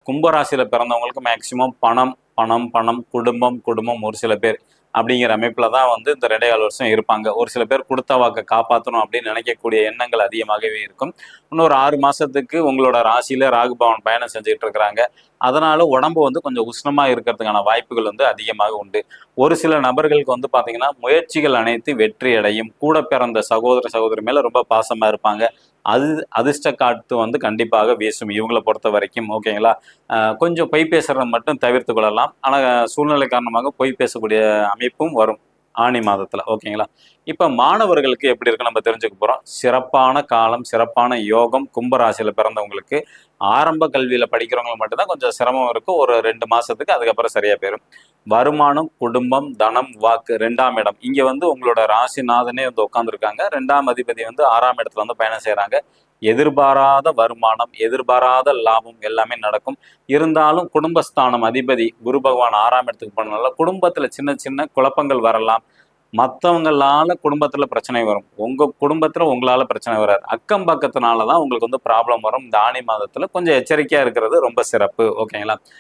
கும்பராசியில பிறந்தவங்களுக்கு மேக்சிமம் பணம் பணம் பணம் குடும்பம் குடும்பம் ஒரு சில பேர் அப்படிங்கிற அமைப்புல தான் வந்து இந்த 2.5 வருஷம் இருப்பாங்க. ஒரு சில பேர் கொடுத்த வாக்கை காப்பாற்றணும் அப்படின்னு நினைக்கக்கூடிய எண்ணங்கள் அதிகமாகவே இருக்கும். இன்னொரு 6 மாசத்துக்கு உங்களோட ராசியில ராகு பகவான் பயணம் செஞ்சுட்டு இருக்கிறாங்க. அதனால உடம்பு வந்து கொஞ்சம் உஷ்ணமா இருக்கிறதுக்கான வாய்ப்புகள் வந்து அதிகமாக உண்டு. ஒரு சில நபர்களுக்கு வந்து பாத்தீங்கன்னா முயற்சிகள் அனைத்து வெற்றி அடையும். கூட பிறந்த சகோதர சகோதரி மேல ரொம்ப பாசமா இருப்பாங்க. அது அதிர்ஷ்ட காத்து வந்து கண்டிப்பாக வீசும் இவங்களை பொறுத்த வரைக்கும். ஓகேங்களா? கொஞ்சம் பொய் பேசுறத மட்டும் தவிர்த்து கொள்ளலாம். ஆனா சூழ்நிலை காரணமாக பொய் பேசக்கூடிய அமைப்பும் வரும் ஆனி மாதத்துல. ஓகேங்களா? இப்ப மாணவர்களுக்கு எப்படி இருக்கு நம்ம தெரிஞ்சுக்க போறோம். சிறப்பான காலம், சிறப்பான யோகம் கும்பராசியில பிறந்தவங்களுக்கு. ஆரம்ப கல்வியில படிக்கிறவங்களுக்கு மட்டும்தான் கொஞ்சம் சிரமம் இருக்கும் ஒரு 2 மாசத்துக்கு. அதுக்கப்புறம் சரியா போயிடும். வருமானம், குடும்பம், தனம், வாக்கு 2ஆம் இடம். இங்க வந்து உங்களோட ராசிநாதனே வந்து உட்கார்ந்துருக்காங்க. 2ஆம் அதிபதி வந்து 6ஆம் இடத்துல வந்து பயணம் செய்யறாங்க. எதிர்பாராத வருமானம், எதிர்பாராத லாபம் எல்லாமே நடக்கும். இருந்தாலும் குடும்பஸ்தானம் அதிபதி குரு பகவான் 6ஆம் இடத்துக்கு போனதுனால குடும்பத்துல சின்ன சின்ன குழப்பங்கள் வரலாம். மற்றவங்களால குடும்பத்துல பிரச்சனை வரும். உங்க குடும்பத்துல உங்களால பிரச்சனை வராது. அக்கம் பக்கத்தினாலதான் உங்களுக்கு வந்து ப்ராப்ளம் வரும். இந்த ஆனி மாதத்துல கொஞ்சம் எச்சரிக்கையா இருக்கிறது ரொம்ப சிறப்பு. ஓகேங்களா?